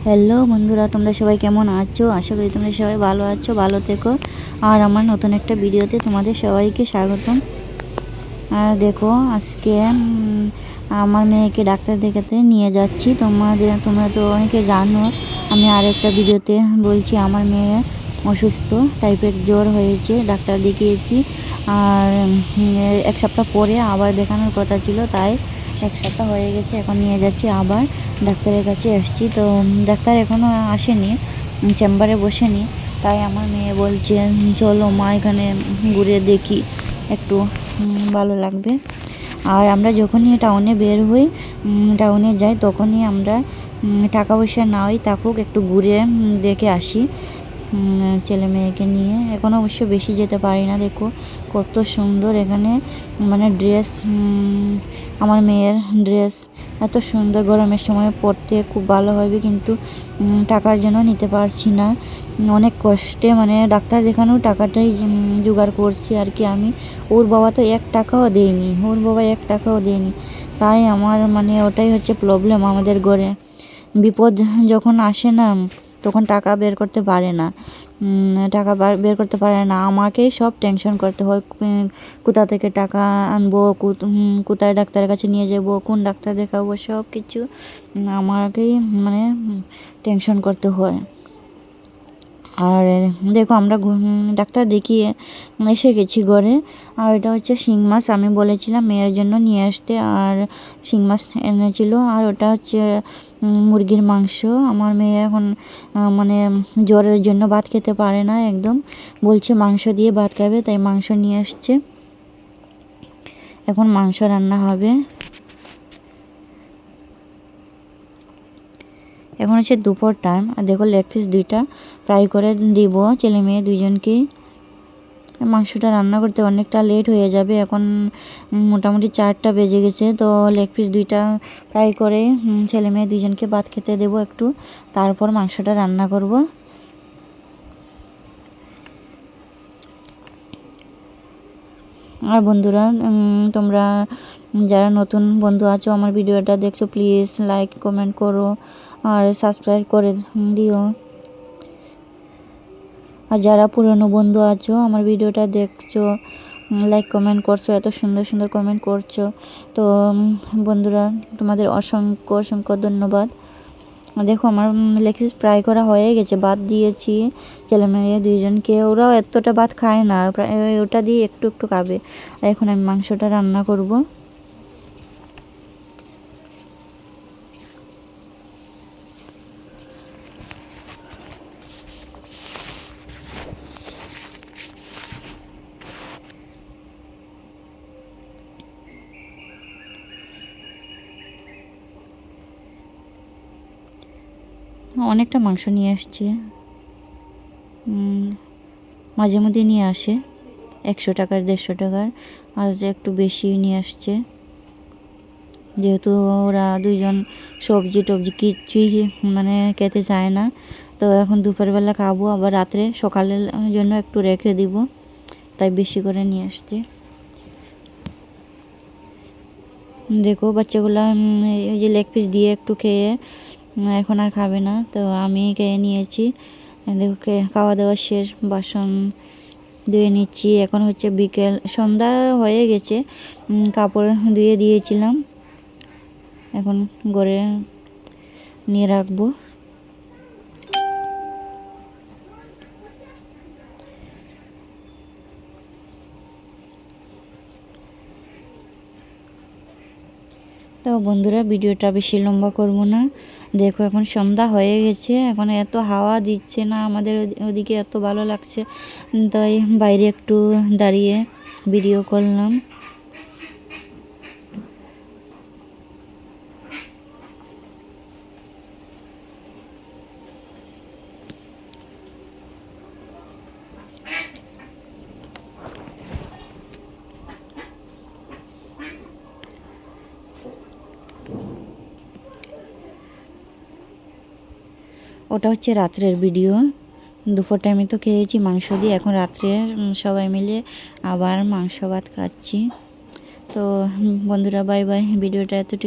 Hello বন্ধুরা, তোমরা সবাই কেমন আছো? আশা করি তোমরা সবাই ভালো আছো, ভালো থেকো। আর আমার নতুন একটা ভিডিওতে তোমাদের সবাইকে স্বাগতম। আর দেখো আজকে আমার মেয়েকে ডাক্তার দেখাতে নিয়ে যাচ্ছি। তোমরা তো অনেকে জানো, আমি আরেকটা ভিডিওতে বলছি আমার মেয়ে অসুস্থ, টাইপের জ্বর হয়েছে, ডাক্তার দেখিয়েছি। আর এক সপ্তাহ পরে আবার দেখানোর কথা ছিল, তাই এক সপ্তাহ হয়ে গেছে, এখন নিয়ে যাচ্ছি আবার ডাক্তারের কাছে এসেছি। তো ডাক্তার এখনও আসেনি, চেম্বারে বসেনি, তাই আমার মেয়ে বলছে চলো মা এখানে ঘুরে দেখি, একটু ভালো লাগবে। আর আমরা যখনই টাউনে বের হই, টাউনে যাই, তখনই আমরা টাকা পয়সা না হয় থাকুক একটু ঘুরে দেখে আসি ছেলে মেয়েকে নিয়ে। এখন অবশ্য বেশি যেতে পারি না। দেখো কত সুন্দর এখানে, মানে ড্রেস, আমার মেয়ের ড্রেস এত সুন্দর, গরমের সময় পরতে খুব ভালো হবে, কিন্তু টাকার জন্য নিতে পারছি না। অনেক কষ্টে মানে ডাক্তার দেখানোর টাকাটাই জোগাড় করছি আর কি আমি। ওর বাবা তো 1 টাকাও দেয়নি, ওর বাবা 1 টাকাও দেয়নি। তাই আমার মানে ওটাই হচ্ছে প্রবলেম আমাদের ঘরে। বিপদ যখন আসে না, তখন টাকা বের করতে পারে না, টাকা বের করতে পারে না, আমাকেই সব টেনশন করতে হয়। কোথা থেকে টাকা আনবো, কোথায় ডাক্তারের কাছে নিয়ে যাব, কোন ডাক্তার দেখাবো, সব কিছু আমাকেই মানে টেনশন করতে হয়। আর দেখো আমরা ডাক্তার দেখিয়ে এসে গেছি ঘরে। আর এটা হচ্ছে শিং মাছ, আমি বলেছিলাম মেয়ের জন্য নিয়ে আসতে, আর শিং মাছ এনেছিল। আর ওটা হচ্ছে মুরগির মাংস। আমার মেয়ে এখন মানে জ্বরের জন্য ভাত খেতে পারে না একদম, বলছে মাংস দিয়ে ভাত খাবে, তাই মাংস নিয়ে আসছে। এখন মাংস রান্না হবে। এখন হচ্ছে দুপুর টাইম। আর দেখো লেগ পিস 2টা ফ্রাই করে দিব ছেলে মেয়ে দুজনকেই। মাংসটা রান্না করতে অনেকটা লেট হয়ে যাবে, এখন মোটামুটি 4টা বেজে গেছে। তো লেগ পিস 2টা ফ্রাই করে ছেলে মেয়ে দুজনকে ভাত খেতে দেবো একটু, তারপর মাংসটা রান্না করব। আর বন্ধুরা, তোমরা যারা নতুন বন্ধু আছো আমার ভিডিওটা দেখছো, প্লিজ লাইক কমেন্ট করো আর সাবস্ক্রাইব করে দিও। আর যারা পুরনো বন্ধু আছো আমার ভিডিওটা দেখছো, লাইক কমেন্ট করছো, এত সুন্দর সুন্দর কমেন্ট করছো, তো বন্ধুরা তোমাদের অসংখ্য অসংখ্য ধন্যবাদ। দেখো আমার লেগ পিস ফ্রাই করা হয়ে গেছে, ভাত দিয়েছি ছেলে মেয়ে দুইজনকে, ওরাও এতটা ভাত খায় না, ওটা দিয়ে একটু একটু খাবে। আর এখন আমি মাংসটা রান্না করব। অনেকটা মাংস নিয়ে আসছে, মাঝে মধ্যে নিয়ে আসে 100 টাকার 150 টাকার, আজ একটু বেশি নিয়ে আসছে, যেহেতু ওরা দুইজন সবজি টবজি কিচ্ছুই মানে খেতে চায় না। তো এখন দুপুরবেলা খাবো, আবার রাত্রে সকালের জন্য একটু রেখে দিব, তাই বেশি করে নিয়ে আসছে। দেখো বাচ্চাগুলা এই যে লেগ পিস দিয়ে একটু খেয়ে এখন আর খাবে না, তো আমি খেয়ে নিয়েছি। দেখো খাওয়া দাওয়া শেষ, বাসন ধুয়ে নিচ্ছি। এখন হচ্ছে বিকেল, সন্ধ্যা হয়ে গেছে, কাপড় ধুয়ে দিয়েছিলাম, এখন ঘরে নিয়ে রাখবো। তো বন্ধুরা ভিডিওটা বেশি লম্বা করব না। দেখো এখন সন্ধ্যা হয়ে গেছে, এখন এত হাওয়া দিচ্ছে না আমাদের ওদিকে, এত ভালো লাগছে, তাই বাইরে একটু দাঁড়িয়ে ভিডিও করলাম। ওটা হচ্ছে রাত্রের ভিডিও। দুপুর টাইমে তো খেয়েছি মাংস দিয়ে, এখন রাত্রে সবাই মিলে আবার মাংস ভাত খাচ্ছি। তো বন্ধুরা বাই বাই, ভিডিওটা এতটুকু।